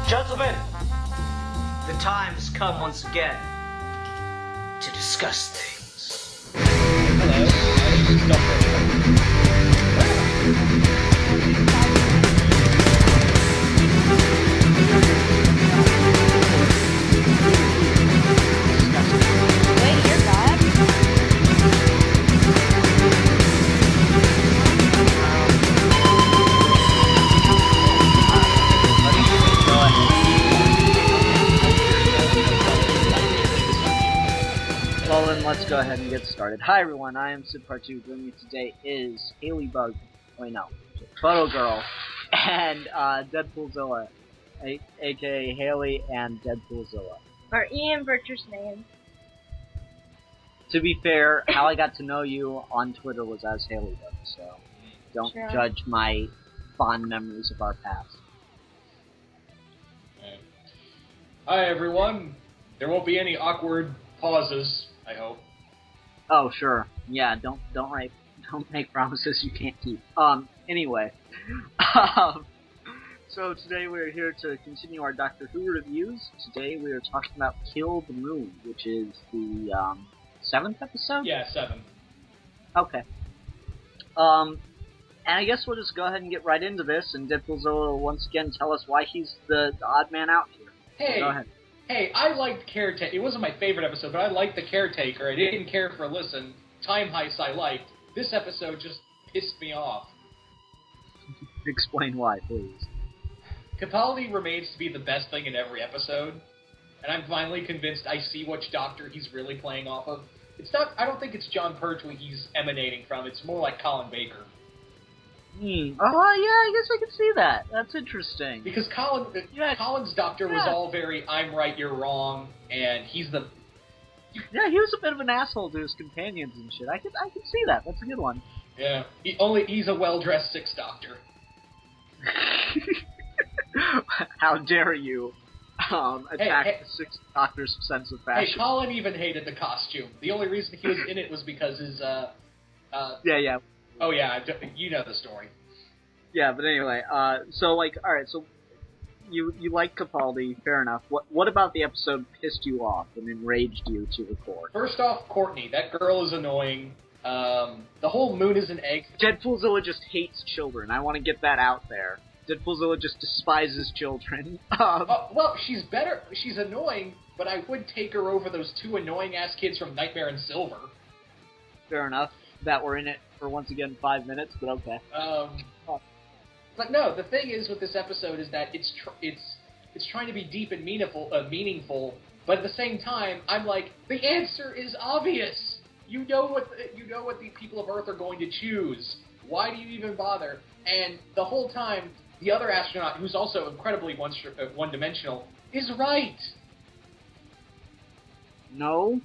Gentlemen, the time has come once again to discuss things. Wait, you're God? Well, then let's go ahead and get started. Hi everyone, I am Sid Part 2. Joining me today is Haley Bug, Photo Girl, and Deadpoolzilla, aka Haley and Deadpoolzilla. Or Ian Butcher's name. To be fair, how I got to know you on Twitter was as Haley Bug, so don't judge my fond memories of our past. Hi everyone. There won't be any awkward pauses, I hope. Oh sure, yeah. Don't make promises you can't keep. Anyway, so today we're here to continue our Doctor Who reviews. Today we are talking about Kill the Moon, which is the 7th episode. Yeah, 7. Okay. And I guess we'll just go ahead and get right into this, and Deadpoolzilla will once again tell us why he's the odd man out here. Hey. So go ahead. Hey, I liked Caretaker. It wasn't my favorite episode, but I liked the Caretaker. I didn't care for Listen. Time Heist I liked. This episode just pissed me off. Explain why, please. Capaldi remains to be the best thing in every episode, and I'm finally convinced I see which Doctor he's really playing off of. It's not. I don't think it's John Pertwee he's emanating from. It's more like Colin Baker. Oh, yeah, I guess I can see that. That's interesting. Because Colin's Doctor was all very, I'm right, you're wrong, and he's the... Yeah, he was a bit of an asshole to his companions and shit. I can see that. That's a good one. Yeah. He's a well-dressed Sixth Doctor. How dare you attack the Sixth Doctor's sense of fashion. Hey, Colin even hated the costume. The only reason he was in it was because his, Yeah. Oh yeah, you know the story. Yeah, but anyway, so like, alright, so you like Capaldi, fair enough. What about the episode pissed you off and enraged you to record? First off, Courtney, that girl is annoying. The whole moon is an egg. Deadpoolzilla just hates children. I want to get that out there. Deadpoolzilla just despises children. Well, she's better. She's annoying, but I would take her over those two annoying-ass kids from Nightmare in Silver. Fair enough. That were in it for, once again, 5 minutes, but okay. But no, the thing is with this episode is that it's trying to be deep and meaningful, but at the same time, I'm like, the answer is obvious. You know what the people of Earth are going to choose. Why do you even bother? And the whole time, the other astronaut, who's also incredibly one-dimensional, is right. No.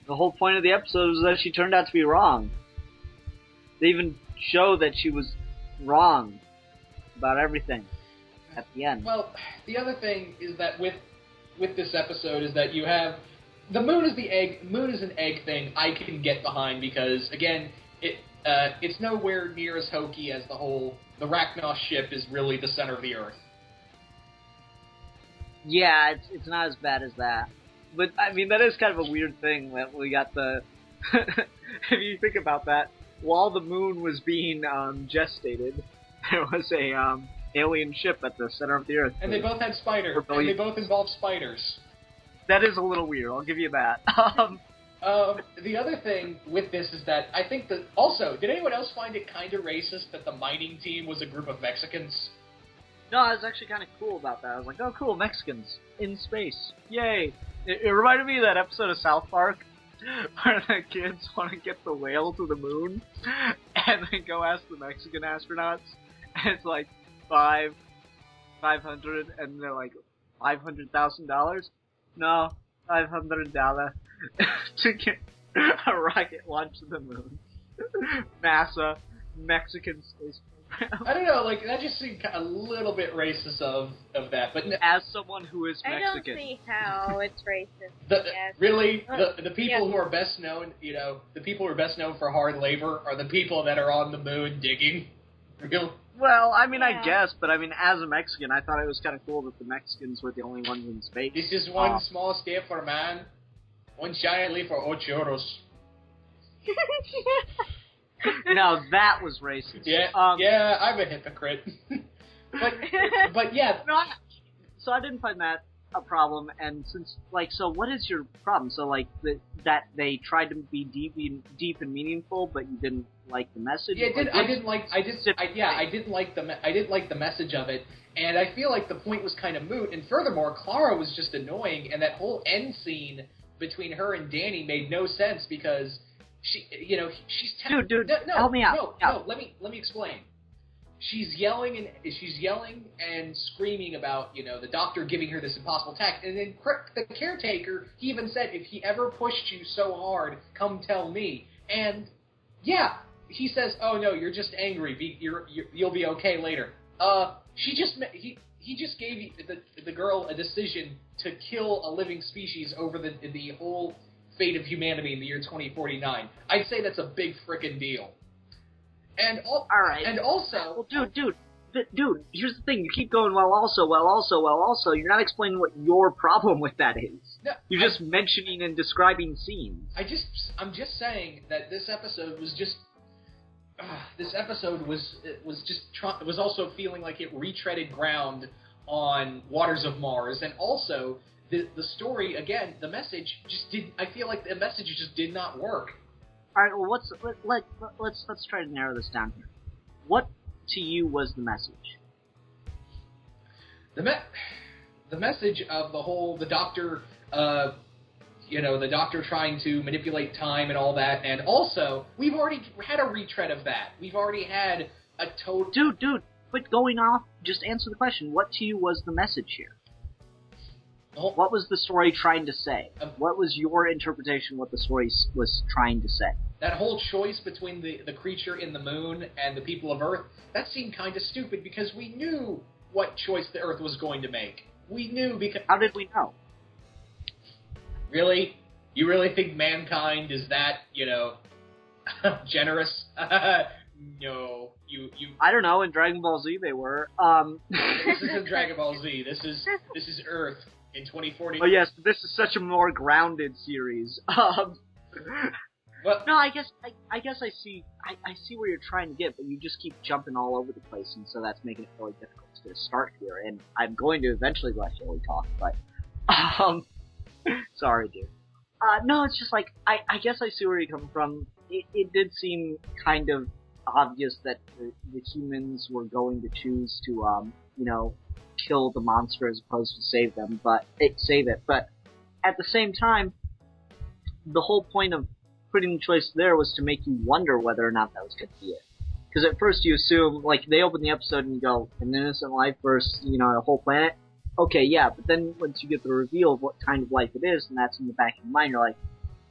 The whole point of the episode was that she turned out to be wrong. They even show that she was wrong about everything at the end. Well, the other thing is that with this episode is that you have the moon is an egg thing I can get behind because again it's nowhere near as hokey as the Rachnos ship is really the center of the Earth. Yeah, it's not as bad as that. But, I mean, that is kind of a weird thing that we got the... if you think about that, while the moon was being gestated, there was a alien ship at the center of the Earth. And they both had spiders. And they both involved spiders. That is a little weird, I'll give you that. The other thing with this is that I think that... Also, did anyone else find it kind of racist that the mining team was a group of Mexicans? No, I was actually kind of cool about that. I was like, oh cool, Mexicans in space. Yay! It reminded me of that episode of South Park where the kids want to get the whale to the moon and then go ask the Mexican astronauts and it's like 500 and they're like $500,000? No, $500 to get a rocket launched to the moon. NASA, Mexican space program. I don't know, like, that just seemed a little bit racist of that, but As someone who is I don't Mexican. see how it's racist. Yes. really, Oh, the people who are best known, the people who are best known for hard labor are the people that are on the moon digging. Real. Well, I mean, Yeah. I guess, but I mean, as a Mexican, I thought it was kind of cool that the Mexicans were the only ones in space. This is one small step for man, one giant leap for ochoros. Now that was racist. Yeah, yeah, I'm a hypocrite. but yeah, No, so I didn't find that a problem, and since, like, so what is your problem? So, like, that they tried to be deep and meaningful, but you didn't like the message? yeah, I didn't like the message of it, and I feel like the point was kind of moot, and furthermore, Clara was just annoying, and that whole end scene between her and Danny made no sense because she's Dude, no, help me out. No, let me explain. She's yelling and screaming about, the doctor giving her this impossible task. And then the caretaker, he even said, if he ever pushed you so hard, come tell me. And, yeah, he says, oh, no, you're just angry. You'll be okay later. He just gave the girl a decision to kill a living species over the whole fate of humanity in the year 2049. I'd say that's a big frickin' deal. And all right. And also, well, dude, here's the thing. You keep going, well, also. You're not explaining what your problem with that is. No, You're just mentioning and describing scenes. I'm just saying that this episode was just. This episode was also feeling like it retreaded ground on Waters of Mars, and also the story again. The message just did. I feel like the message just did not work. All right, well, let's try to narrow this down here. What to you was the message? The message of the doctor, the doctor trying to manipulate time and all that, and also we've already had a retread of that. We've already had a total. Dude, quit going off. Just answer the question. What to you was the message here? What was the story trying to say? What was your interpretation of what the story was trying to say? That whole choice between the creature in the moon and the people of Earth, that seemed kind of stupid because we knew what choice the Earth was going to make. We knew because... How did we know? Really? You really think mankind is that, generous? No. You. I don't know. In Dragon Ball Z they were. This isn't Dragon Ball Z. This is Earth. In 2040. Oh yes, this is such a more grounded series. Well, no, I guess I see where you're trying to get, but you just keep jumping all over the place, and so that's making it really difficult to start here. And I'm going to eventually let Haley talk, but sorry, dude. No, it's just like I guess I see where you're coming from. It did seem kind of obvious that the humans were going to choose to kill the monster as opposed to save it. But at the same time, the whole point of putting the choice there was to make you wonder whether or not that was going to be it. Because at first you assume, like, they open the episode and you go, an innocent life versus, a whole planet. Okay, yeah, but then once you get the reveal of what kind of life it is, and that's in the back of your mind, you're like,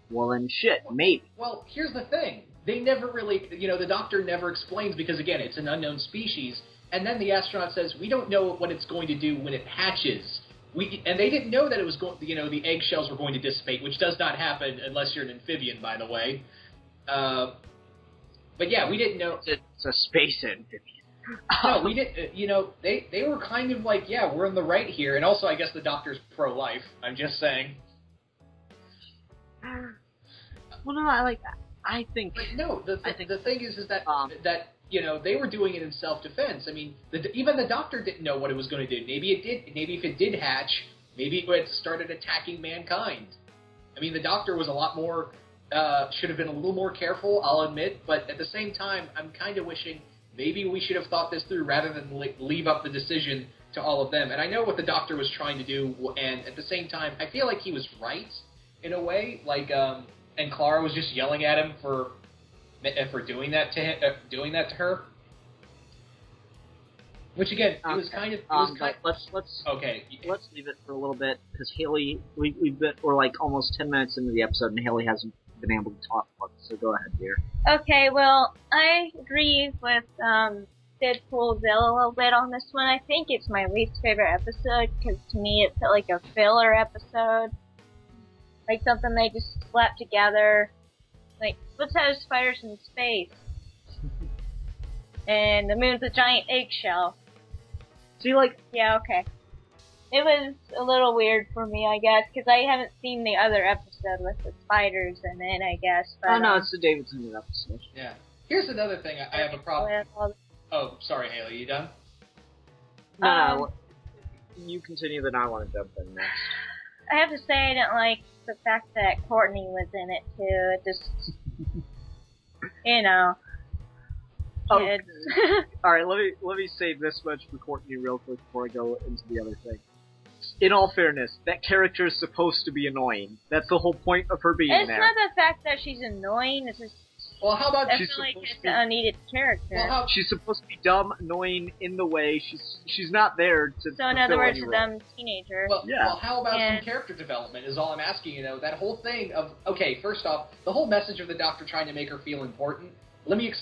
well then shit, maybe. Well, here's the thing. They never really, the doctor never explains because, again, it's an unknown species. And then the astronaut says, we don't know what it's going to do when it hatches. And they didn't know that it was going, the eggshells were going to dissipate, which does not happen unless you're an amphibian, by the way. But yeah, we didn't know. It's a space amphibian. No, we didn't. They were kind of like, yeah, we're in the right here. And also, I guess the doctor's pro-life. I'm just saying. Well, no, I think. But no, the thing is that they were doing it in self-defense. I mean, even the doctor didn't know what it was going to do. Maybe it did. Maybe if it did hatch, maybe it would started attacking mankind. I mean, the doctor was a lot more. Should have been a little more careful, I'll admit. But at the same time, I'm kind of wishing maybe we should have thought this through rather than leave up the decision to all of them. And I know what the doctor was trying to do, and at the same time, I feel like he was right in a way. Like, and Clara was just yelling at him for doing that to her. Which again, it was kind of. Let's leave it for a little bit because Haley, we're like almost 10 minutes into the episode and Haley hasn't been able to talk about this, so go ahead, dear. Okay, well, I agree with Deadpool Zell a little bit on this one. I think it's my least favorite episode, because to me it felt like a filler episode. Like something they just slapped together. Like, let's have spiders in space. And the moon's a giant eggshell. See, like... Yeah, okay. It was a little weird for me, I guess, because I haven't seen the other episode with the spiders in it, I guess. But, oh, no, it's the David Tennant episode. Yeah. Here's another thing I have a problem. Oh, sorry, Haley, you done? No, you continue, then I want to jump in next. I have to say I didn't like the fact that Courtney was in it, too. It just... you know... Okay. Alright, let me say this much for Courtney real quick before I go into the other thing. In all fairness, that character is supposed to be annoying. That's the whole point of her being there. It's not the fact that she's annoying, it's just... Well, how about I feel like it's an unneeded character. Well, she's supposed to be dumb, annoying, in the way. She's not there to So in other words, a dumb teenager. Well, how about some character development is all I'm asking, you know. That whole thing of... Okay, first off, the whole message of the Doctor trying to make her feel important. Let me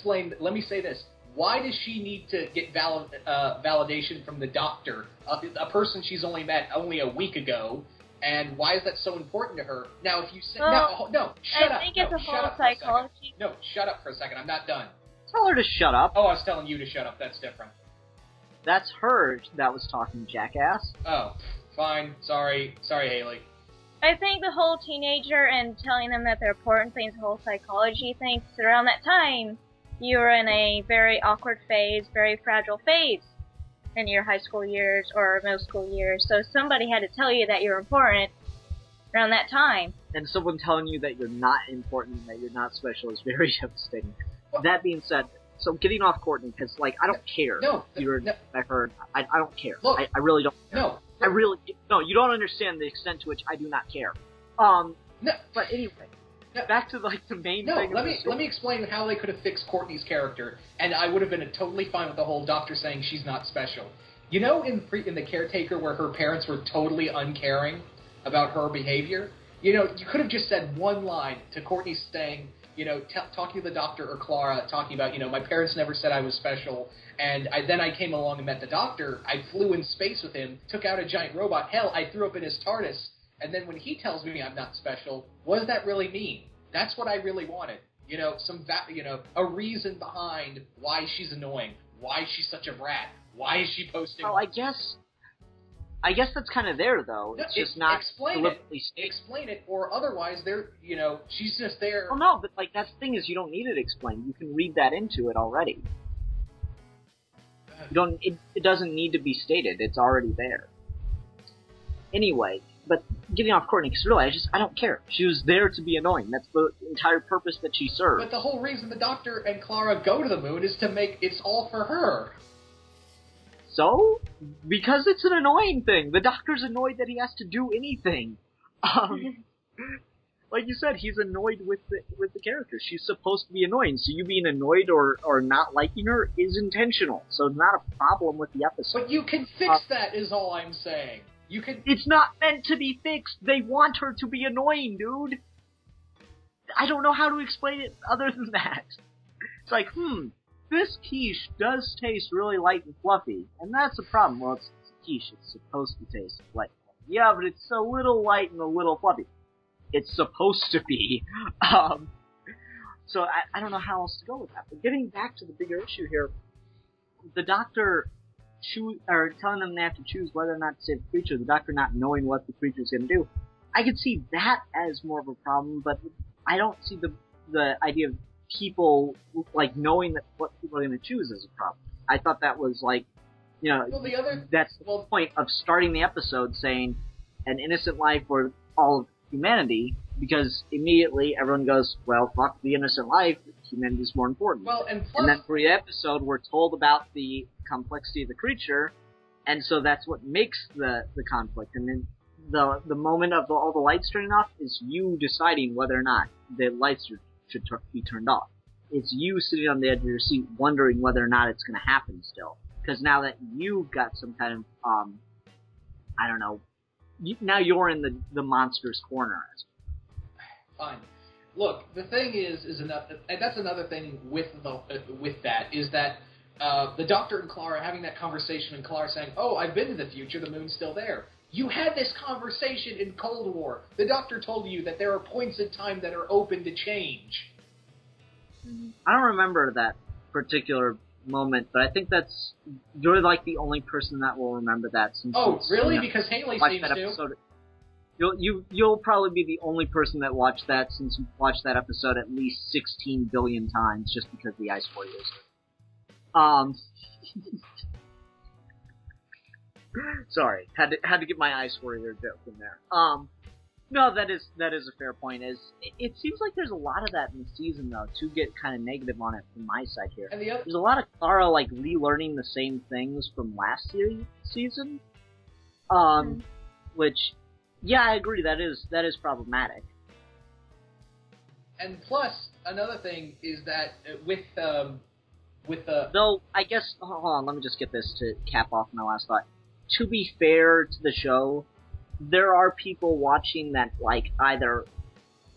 say this. Why does she need to get validation from the Doctor, a person she's only met only a week ago, and why is that so important to her? Now, if you say... Well, no, shut up. I think it's a whole psychology... No, shut up for a second. I'm not done. Tell her to shut up. Oh, I was telling you to shut up. That's different. That's her that was talking, jackass. Oh, fine. Sorry, Haley. I think the whole teenager and telling them that they're important things, the whole psychology thing, because around that time, you were in a very awkward phase, very fragile phase in your high school years or middle school years. So somebody had to tell you that you're important around that time. And someone telling you that you're not important and that you're not special is very devastating. Well, that being said, so getting off Courtney, because, like, I don't care. No. I heard. I don't care. Look, I really don't care. No. No, you don't understand the extent to which I do not care. No. But anyway, back to, like, the main thing. Let me explain how they could have fixed Courtney's character, and I would have been totally fine with the whole Doctor saying she's not special. You know, in The Caretaker, where her parents were totally uncaring about her behavior? You know, you could have just said one line to Courtney saying, you know, talking to the Doctor or Clara, talking about, you know, my parents never said I was special, and then I came along and met the Doctor. I flew in space with him, took out a giant robot. Hell, I threw up in his TARDIS. And then when he tells me I'm not special, what does that really mean? That's what I really wanted. You know, a reason behind why she's annoying, why she's such a brat, why is she posting... Well, I guess that's kind of there, though. It's just not deliberately stated. Explain it, or otherwise, she's just there... Well, no, but, like, that's the thing is you don't need it explained. You can read that into it already. It doesn't need to be stated. It's already there. Anyway, but getting off Courtney, because really, I don't care. She was there to be annoying. That's the entire purpose that she served. But the whole reason the Doctor and Clara go to the moon is to make it's all for her. So? Because it's an annoying thing. The Doctor's annoyed that he has to do anything. Like you said, he's annoyed with the character. She's supposed to be annoying, so you being annoyed or not liking her is intentional. So it's not a problem with the episode. But you can fix that, is all I'm saying. You can... It's not meant to be fixed. They want her to be annoying, dude. I don't know how to explain it other than that. It's like, this quiche does taste really light and fluffy, and that's a problem. Well, it's quiche. It's supposed to taste light and fluffy. Yeah, but it's a little light and a little fluffy. It's supposed to be. So I don't know how else to go with that. But getting back to the bigger issue here, the Doctor telling them they have to choose whether or not to save the creature, the Doctor not knowing what the creature's going to do. I could see that as more of a problem, but I don't see the idea of people, like, knowing that what people are going to choose as a problem. I thought that was, like, you know, that's the point of starting the episode saying an innocent life for all of humanity, because immediately everyone goes, well, fuck the innocent life, humanity is more important. Well, and then for the episode, we're told about the complexity of the creature, and so that's what makes the conflict. And then the moment of all the lights turning off is you deciding whether or not the lights should be turned off. It's you sitting on the edge of your seat wondering whether or not it's going to happen still. Because now that you've got some kind of, I don't know, now you're in the monster's corner. Fine. look, the thing is another, and that's another thing with that is that the Doctor and Clara having that conversation, and Clara saying, "Oh, I've been to the future. The moon's still there." You had this conversation in Cold War. The Doctor told you that there are points in time that are open to change. I don't remember that particular moment, but I think you're like the only person that will remember that. Since Oh, really? Because Haley seems that to. Episode. You'll probably be the only person that watched that, since you've watched that episode at least 16 billion times, just because the Ice Warriors. Sorry, had to get my Ice Warrior joke in there. No, that is a fair point. It seems like there's a lot of that in the season, though. To get kind of negative on it from my side here, And there's a lot of Clara like relearning the same things from last season. Which, yeah, I agree. That is problematic. And plus, another thing is that with the Though, I guess, hold on, let me just get this to cap off my last thought. To be fair to the show, there are people watching that, like, either,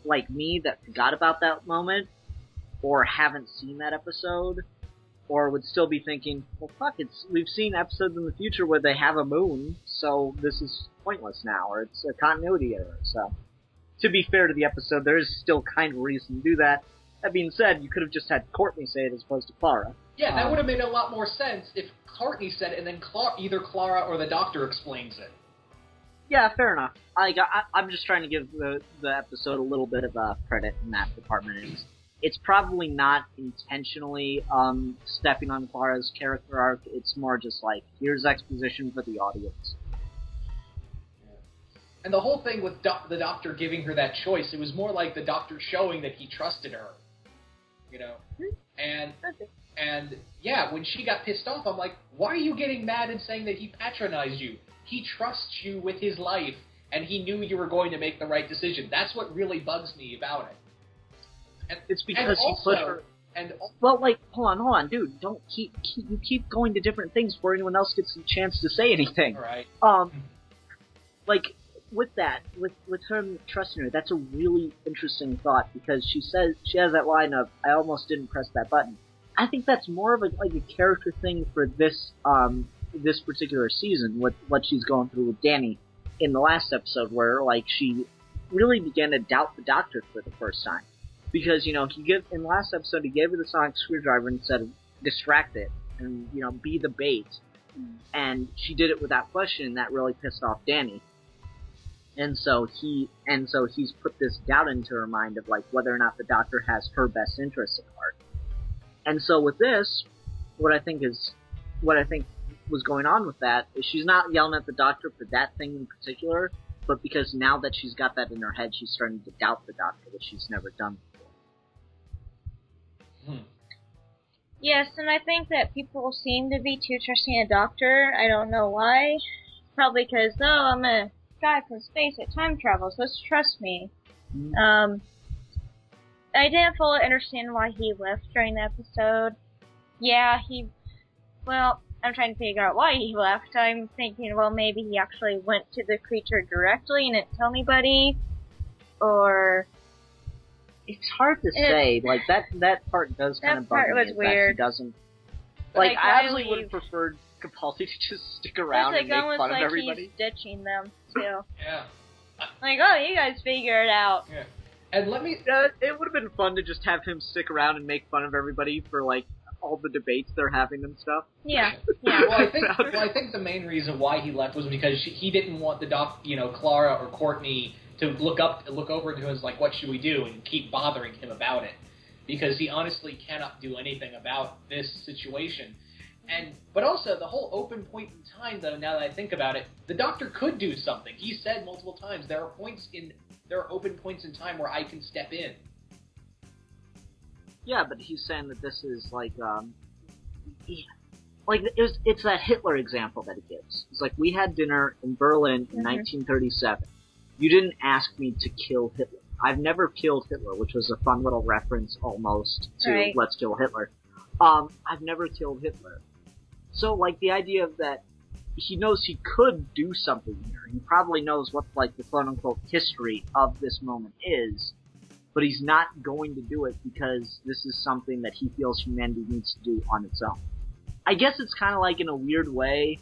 like me, that forgot about that moment, or haven't seen that episode, or would still be thinking, well, fuck, we've seen episodes in the future where they have a moon, so this is pointless now, or it's a continuity error, so. To be fair to the episode, there is still kind of a reason to do that. That being said, you could have just had Courtney say it as opposed to Clara. Yeah, that would have made a lot more sense if Courtney said it and then either Clara or the Doctor explains it. Yeah, fair enough. I'm just trying to give the episode a little bit of credit in that department. It's probably not intentionally stepping on Clara's character arc. It's more just like, here's exposition for the audience. And the whole thing with the Doctor giving her that choice, it was more like the Doctor showing that he trusted her. You know? And yeah, when she got pissed off, I'm like, why are you getting mad and saying that he patronized you? He trusts you with his life, and he knew you were going to make the right decision. That's what really bugs me about it. And, it's because he put her... Well, like, hold on, dude. Don't you keep going to different things before anyone else gets a chance to say anything. Right. Like, with her trusting her, that's a really interesting thought, because she has that line of, I almost didn't press that button. I think that's more of a character thing for this particular season, with what she's going through with Danny in the last episode, where, like, she really began to doubt the Doctor for the first time. Because, in the last episode, he gave her the sonic screwdriver and said, distract it, and, be the bait. And she did it without question, and that really pissed off Danny. And so he's put this doubt into her mind of, like, whether or not the Doctor has her best interests at heart. And so with this, what I think was going on with that is she's not yelling at the Doctor for that thing in particular, but because now that she's got that in her head, she's starting to doubt the Doctor, which she's never done before. Yes, and I think that people seem to be too trusting a Doctor. I don't know why. Probably because, I'm a guy from space at time travel, so trust me. I didn't fully understand why he left during the episode. Yeah, I'm trying to figure out why he left. I'm thinking, well, maybe he actually went to the creature directly and didn't tell anybody, or... It's hard to say. Like, that part does kind of bug me. That part was weird. That he doesn't... Like, I actually would have preferred Capaldi to just stick around and make fun of everybody. He's ditching them, too. Yeah. Like, oh, you guys figure it out. Yeah. And let me... it would have been fun to just have him stick around and make fun of everybody for, like, all the debates they're having and stuff. Yeah. Yeah. Well, I think the main reason why he left was because he didn't want Clara or Courtney to look over to him as like, what should we do, and keep bothering him about it, because he honestly cannot do anything about this situation. But also the whole open point in time, though. Now that I think about it, the Doctor could do something. He said multiple times there are open points in time where I can step in. Yeah, but he's saying that this is like it's that Hitler example that he gives. It's like, we had dinner in Berlin in 1937. You didn't ask me to kill Hitler. I've never killed Hitler, which was a fun little reference almost to Let's Kill Hitler. I've never killed Hitler. So, like, the idea of that he knows he could do something here. He probably knows what, like, the quote-unquote history of this moment is. but he's not going to do it because this is something that he feels humanity needs to do on its own. I guess it's kind of like, in a weird way,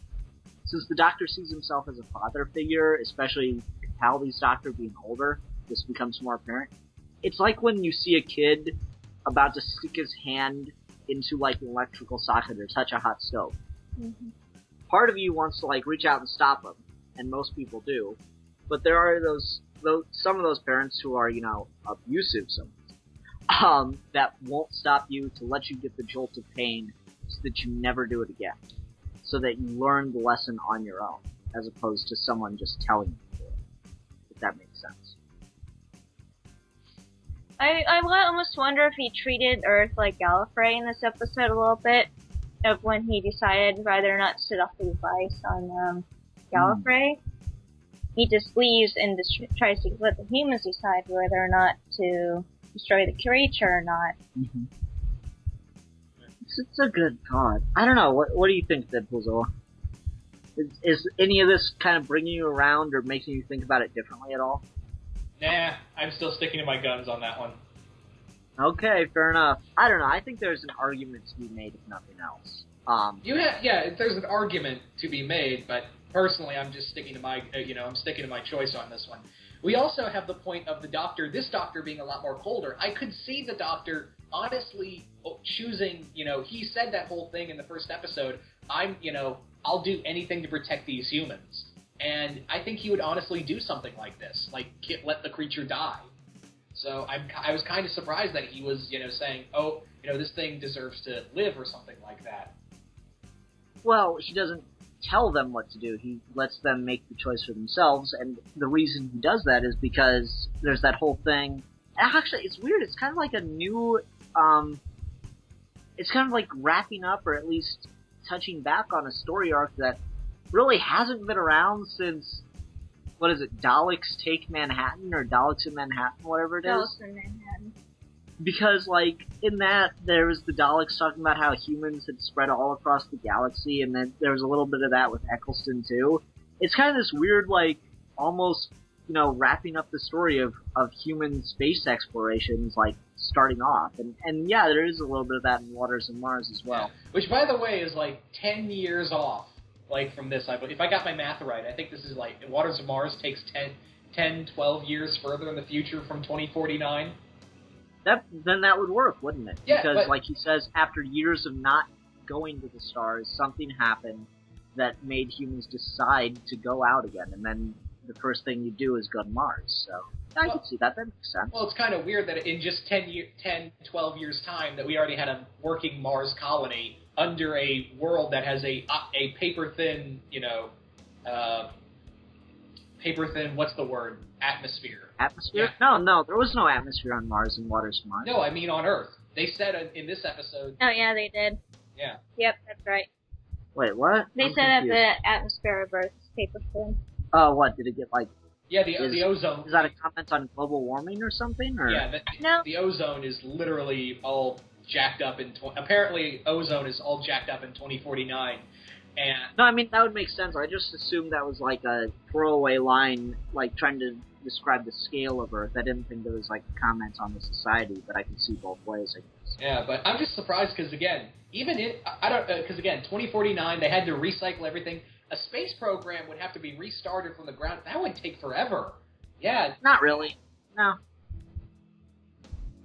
since the Doctor sees himself as a father figure, especially Capaldi's Doctor being older, this becomes more apparent. It's like when you see a kid about to stick his hand into, like, an electrical socket or touch a hot stove. Mm-hmm. Part of you wants to, like, reach out and stop him, and most people do, but there are some of those parents who are, abusive sometimes, that won't stop you to let you get the jolt of pain so that you never do it again. So that you learn the lesson on your own, as opposed to someone just telling you to do it. If that makes sense. I almost wonder if he treated Earth like Gallifrey in this episode a little bit, of when he decided whether or not to set off the device on Gallifrey. He just leaves and tries to let the humans decide whether or not to destroy the creature or not. Mm-hmm. It's a good thought. I don't know. What do you think, Deadpool? Is any of this kind of bringing you around or making you think about it differently at all? Nah, I'm still sticking to my guns on that one. Okay, fair enough. I don't know. I think there's an argument to be made, if nothing else. There's an argument to be made, but personally, I'm just sticking to my, I'm sticking to my choice on this one. We also have the point of the Doctor, this Doctor being a lot more colder. I could see the Doctor honestly choosing, he said that whole thing in the first episode, I'll do anything to protect these humans. And I think he would honestly do something like this, like let the creature die. So I was kind of surprised that he was, saying, this thing deserves to live or something like that. Well, he doesn't tell them what to do. He lets them make the choice for themselves, and the reason he does that is because there's that whole thing. Actually, it's weird. It's kind of like a new, it's kind of like wrapping up, or at least touching back on a story arc that really hasn't been around since, what is it, Daleks Take Manhattan, or Daleks in Manhattan, whatever it is? Daleks in Manhattan. Because, like, in that, there was the Daleks talking about how humans had spread all across the galaxy, and then there was a little bit of that with Eccleston, too. It's kind of this weird, like, almost, wrapping up the story of human space explorations, like, starting off. And yeah, there is a little bit of that in Waters of Mars as well. Yeah. Which, by the way, is, like, 10 years off, like, from this. If I got my math right, I think this is, like, Waters of Mars takes 10, 12 years further in the future from 2049. Then that would work, wouldn't it? Yeah, because, like he says, after years of not going to the stars, something happened that made humans decide to go out again, and then the first thing you do is go to Mars. So I can see that. That makes sense. Well, it's kind of weird that in just 10, 12 years' time that we already had a working Mars colony under a world that has a paper-thin, paper-thin, what's the word? Atmosphere. Atmosphere? Yeah. No, there was no atmosphere on Mars in Waters of Mars. No, I mean on Earth. They said in this episode... Oh, yeah, they did. Yeah. Yep, that's right. Wait, what? They said that the atmosphere of Earth is paper thin. Oh, what? Did it get, like... Yeah, the ozone... Is that a comment on global warming or something? Or? Yeah, No. The ozone is literally all jacked up in... Apparently, ozone is all jacked up in 2049. And... No, I mean, that would make sense. I just assumed that was, like, a throwaway line, like, trying to describe the scale of Earth. I didn't think there was, like, comments on the society, but I can see both ways, I guess. Yeah, but I'm just surprised because, again, because, again, 2049, they had to recycle everything. A space program would have to be restarted from the ground. That would take forever. Yeah. Not really. No.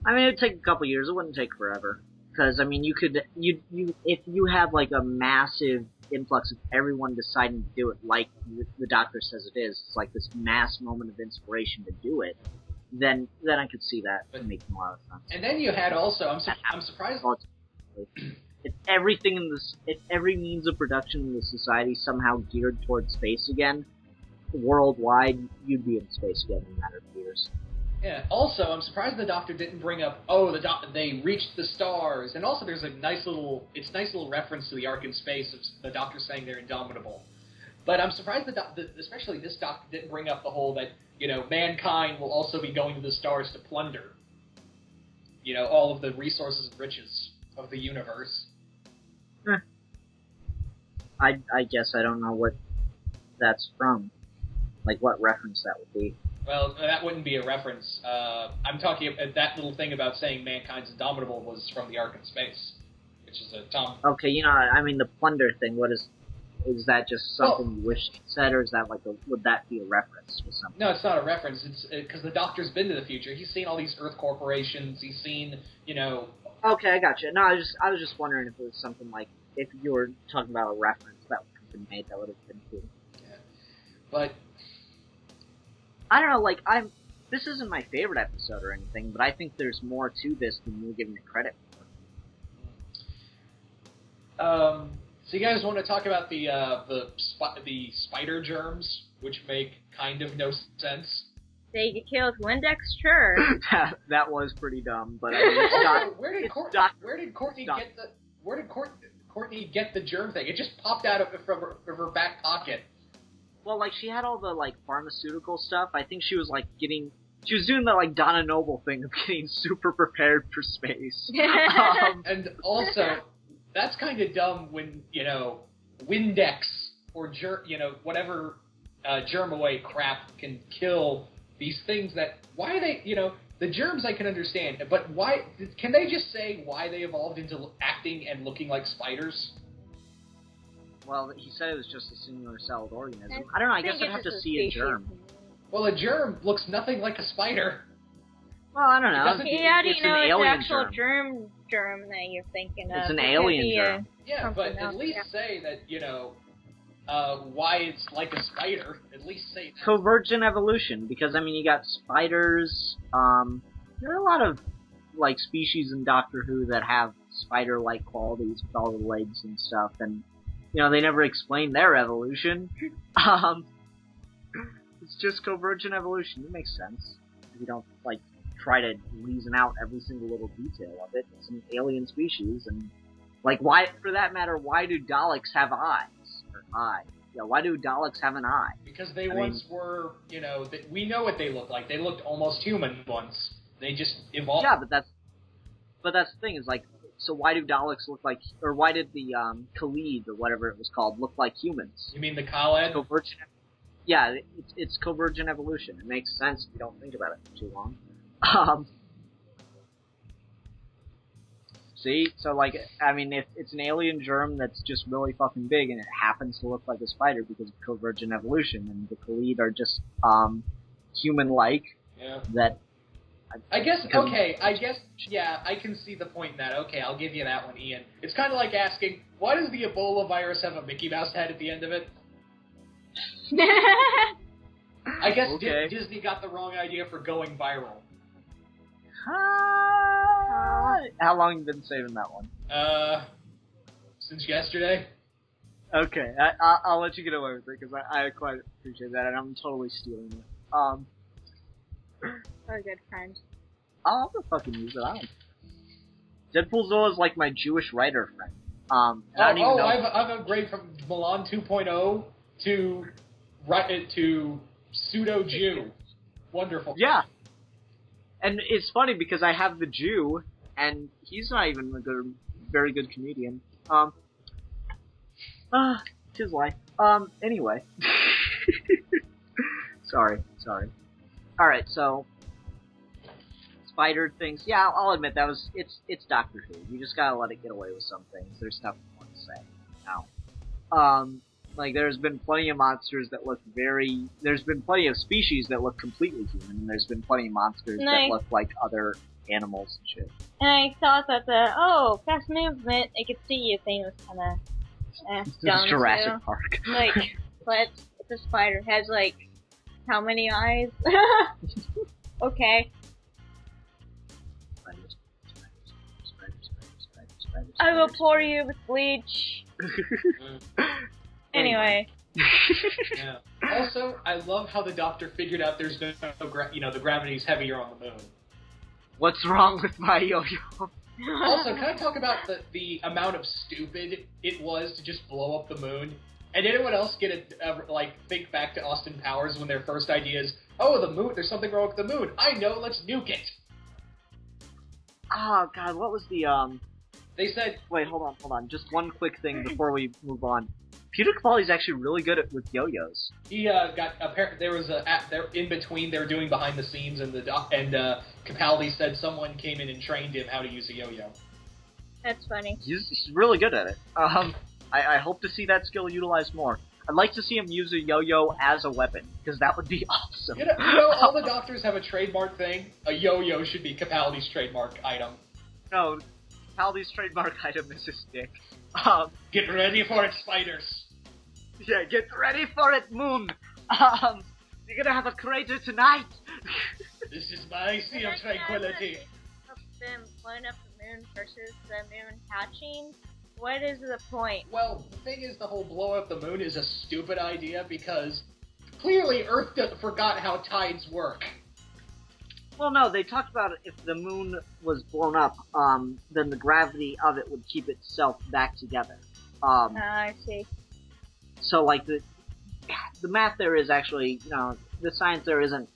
I mean, it'd take a couple years. It wouldn't take forever. Because, I mean, if you have, like, a massive influx of everyone deciding to do it like the Doctor says it is, it's like this mass moment of inspiration to do it, then I could see that making a lot of sense. And then you had also, I'm surprised... If everything if every means of production in the society somehow geared towards space again, worldwide, you'd be in space again in a matter of years. Yeah. Also, I'm surprised the Doctor didn't bring up, they reached the stars, and also there's a nice little reference to the arc in space of the Doctor saying they're indomitable. But I'm surprised especially this Doctor didn't bring up the whole that mankind will also be going to the stars to plunder, all of the resources and riches of the universe. I guess I don't know what that's from, like what reference that would be. Well, that wouldn't be a reference. I'm talking about that little thing about saying mankind's indomitable was from the Ark in Space, which is a Tom. Okay, you know, I mean, the plunder thing, is that just something you wish it said, or is that like would that be a reference to something? No, it's not a reference. It's because the Doctor's been to the future. He's seen all these Earth corporations. He's seen, you know... Okay, I gotcha. No, I was just wondering if it was something like, if you were talking about a reference that would have been made, that would have been cool. Yeah. But... I don't know, like, this isn't my favorite episode or anything, but I think there's more to this than you're giving it credit for. So you guys want to talk about the spider germs, which make kind of no sense? They get killed with Windex, sure. that was pretty dumb, but I mean, it's not... Where did Courtney get the germ thing? It just popped out of her back pocket. Well, like, she had all the, like, pharmaceutical stuff. I think she was, like, she was doing the, like, Donna Noble thing of getting super prepared for space. And also, that's kind of dumb when, you know, Windex or, whatever germ-away crap can kill these things that... Why are they, you know... The germs I can understand, but why... Can they just say why they evolved into acting and looking like spiders? Well, he said it was just a singular-celled organism. I don't know, I guess I'd have to see a germ. Well, a germ looks nothing like a spider. Well, I don't know. How do you know it's an actual germ that you're thinking of? It's an alien germ. Yeah, but at least say that, you know, why it's like a spider. At least say that. Convergent evolution, because, I mean, you got spiders, there are a lot of, like, species in Doctor Who that have spider-like qualities with all the legs and stuff, and, you know, they never explain their evolution. It's just convergent evolution. It makes sense. You don't, like, try to reason out every single little detail of it. It's an alien species, and, like, why, for that matter, why do Daleks have eyes? Or eye? Yeah, why do Daleks have an eye? Because they once were, you know, we know what they look like. They looked almost human once. They just evolved. Yeah, but that's the thing, is, like, so why do Daleks look like, or why did the, Khalid, or whatever it was called, look like humans? You mean the Khaled? Convergent. Yeah, it's convergent evolution. It makes sense if you don't think about it for too long. See? So, like, I mean, if it's an alien germ that's just really fucking big and it happens to look like a spider because of convergent evolution, and the Khalid are just, human-like, that... I guess, yeah, I can see the point in that. Okay, I'll give you that one, Ian. It's kind of like asking, why does the Ebola virus have a Mickey Mouse head at the end of it? I guess Disney got the wrong idea for going viral. How long have you been saving that one? Since yesterday. Okay, I'll let you get away with it, because I quite appreciate that, and I'm totally stealing it. We're a good friend. I'll have to fucking use it. I don't. Deadpool is like my Jewish writer friend. I don't even know. I've upgraded from Milan 2.0 to pseudo-Jew. Wonderful. Yeah. And it's funny because I have the Jew, and he's not even a very good comedian. It's his life. Anyway. Sorry. Alright, so... Spider things. Yeah, I'll admit that was... It's Doctor Who. You just gotta let it get away with some things. There's nothing more to say. Now. Like, there's been plenty of monsters that look very... There's been plenty of species that look completely human, and there's been plenty of monsters that look like other animals and shit. And I thought that fast movement, I could see you thing was kinda... dumb, Jurassic too. Park. Like, but the spider has, like, how many eyes? Okay. I will pour you with bleach. Anyway. Yeah. Also, I love how the Doctor figured out there's no the gravity's heavier on the moon. What's wrong with my yo-yo? Also, can I talk about the amount of stupid it was to just blow up the moon? And anyone else think back to Austin Powers when their first idea is, oh, the moon, there's something wrong with the moon. I know, let's nuke it. Oh, God, what was the, They said... Wait, hold on. Just one quick thing before we move on. Peter Capaldi's actually really good with yo-yos. He there was there in between they were doing behind the scenes, and Capaldi said someone came in and trained him how to use a yo-yo. That's funny. He's really good at it. I hope to see that skill utilized more. I'd like to see him use a yo-yo as a weapon, because that would be awesome. You know, all the doctors have a trademark thing. A yo-yo should be Capaldi's trademark item. No, Capaldi's trademark item is his stick. Get ready for it, spiders. Yeah, get ready for it, Moon. You're gonna have a crater tonight. This is my sea of tranquility. Them blowing up the moon versus the moon hatching. What is the point? Well, the thing is, the whole blow up the moon is a stupid idea because clearly Earth forgot how tides work. Well, no, they talked about it. If the moon was blown up, then the gravity of it would keep itself back together. I see. So, like, the math there is actually, the science there isn't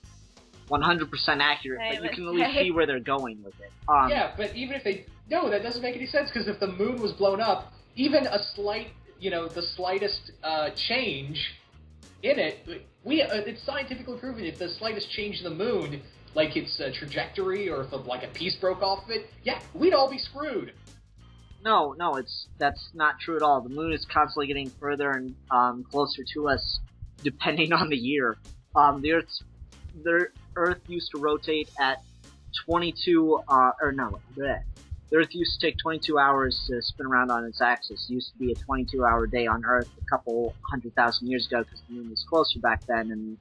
100% accurate, but you can at least see where they're going with it. Yeah, but even if they... No, that doesn't make any sense, because if the moon was blown up, even a slight, the slightest change in it, it's scientifically proven if the slightest change in the moon, like its trajectory, or if like a piece broke off of it, yeah, we'd all be screwed. No, that's not true at all. The moon is constantly getting further and closer to us, depending on the year. The Earth used to rotate at 22, the Earth used to take 22 hours to spin around on its axis. It used to be a 22-hour day on Earth a couple 100,000 years ago because the moon was closer back then, and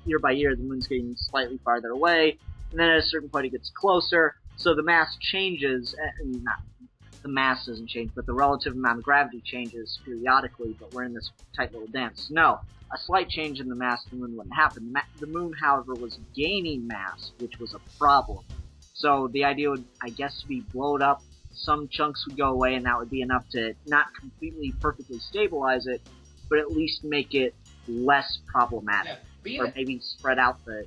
year by year the moon's getting slightly farther away, and then at a certain point it gets closer, so the mass changes, the mass doesn't change, but the relative amount of gravity changes periodically, but we're in this tight little dance. No, a slight change in the mass of the moon wouldn't happen. The moon, however, was gaining mass, which was a problem. So the idea would, I guess, to be blown up, some chunks would go away, and that would be enough to not completely perfectly stabilize it, but at least make it less problematic. Yeah, or maybe spread out the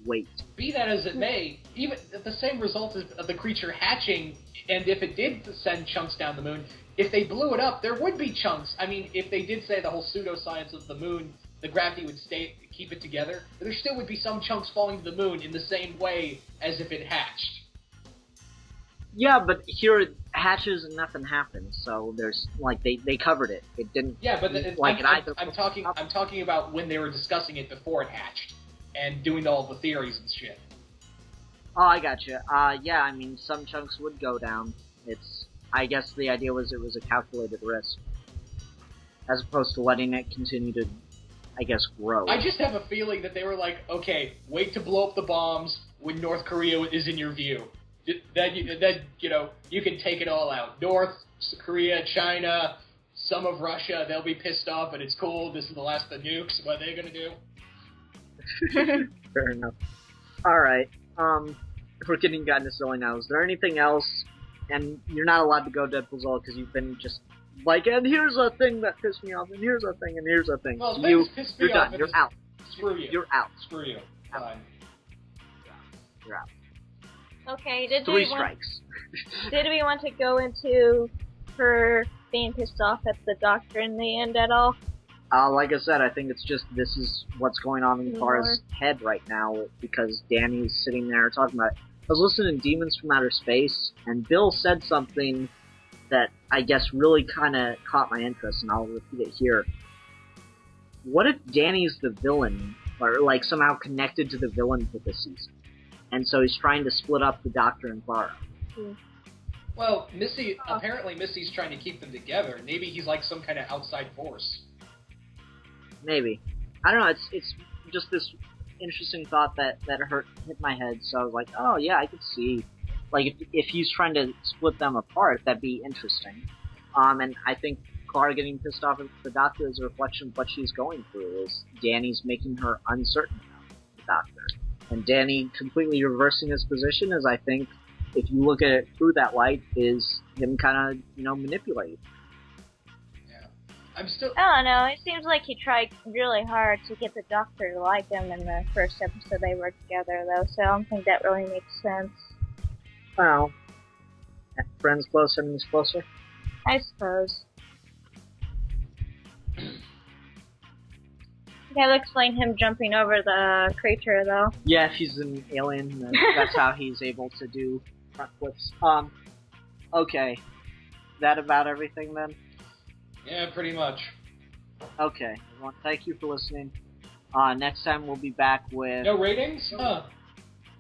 weight. Be that as it may, even the same result of the creature hatching, and if it did send chunks down the moon, if they blew it up, there would be chunks. I mean, if they did say the whole pseudoscience of the moon, the gravity would keep it together, but there still would be some chunks falling to the moon in the same way as if it hatched. Yeah, but here it hatches and nothing happens, so there's, like, they covered it. It didn't... Yeah, but I'm talking about when they were discussing it before it hatched, and doing all the theories and shit. Oh, I gotcha. Yeah, I mean, some chunks would go down. I guess the idea was it was a calculated risk. As opposed to letting it continue to, I guess, grow. I just have a feeling that they were like, okay, wait to blow up the bombs when North Korea is in your view. Then you can take it all out. North Korea, China, some of Russia, they'll be pissed off, but it's cool. This is the last of the nukes. What are they gonna do? Fair enough. Alright, if we're getting gotten to silly now, is there anything else? And you're not allowed to go Deadpool's all because you've been just like, and here's a thing that pissed me off, and here's a thing, and here's a thing. Well, you're done. You're out. Screw you. You're out. Screw you. Fine. You're out. Okay, Three strikes. Did we want to go into her being pissed off at the doctor in the end at all? Like I said, I think it's just this is what's going on in Cara's head right now, because Danny's sitting there talking about it. I was listening to Demons from Outer Space, and Bill said something that I guess really kind of caught my interest, and I'll repeat it here. What if Danny's the villain, or like somehow connected to the villain for this season? And so he's trying to split up the Doctor and Clara. Well, apparently Missy's trying to keep them together. Maybe he's like some kind of outside force. Maybe. I don't know, it's just this interesting thought that hit my head, so I was like, oh yeah, I could see. Like, if he's trying to split them apart, that'd be interesting. And I think Clara getting pissed off at the Doctor is a reflection of what she's going through, is Danny's making her uncertain about the Doctor. And Danny completely reversing his position is, I think, if you look at it through that light, is him kind of, manipulating. Yeah. I don't know, it seems like he tried really hard to get the Doctor to like him in the first episode they were together, though, so I don't think that really makes sense. Well, friends close, enemies closer? I suppose. Gotta explain him jumping over the creature, though. Yeah, if he's an alien, that's how he's able to do front flips. Okay. That about everything then? Yeah, pretty much. Okay. Everyone, thank you for listening. Next time we'll be back with... No ratings? Huh.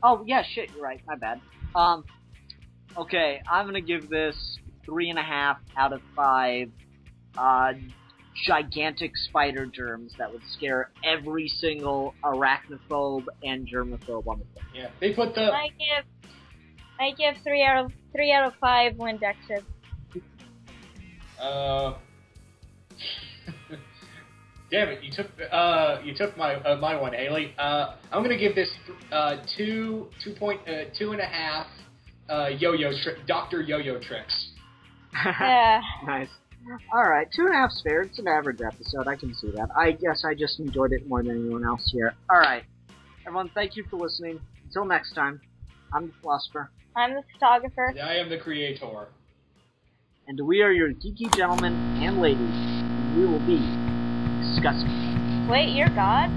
Oh, yeah, shit, you're right. My bad. Okay, I'm gonna give this 3.5 out of 5, gigantic spider germs that would scare every single arachnophobe and germaphobe on the planet. Yeah, they put the... I give 3 out of 5 Windexes. Damn it! You took my one, Haley. I'm gonna give this 2.5 Dr. Yo-Yo tricks. Yeah. Nice. Alright, 2.5's fair. It's an average episode. I can see that. I guess I just enjoyed it more than anyone else here. Alright. Everyone, thank you for listening. Until next time, I'm the Philosopher. I'm the photographer. I am the creator. And we are your geeky gentlemen and ladies. And we will be discussing. Wait, you're God?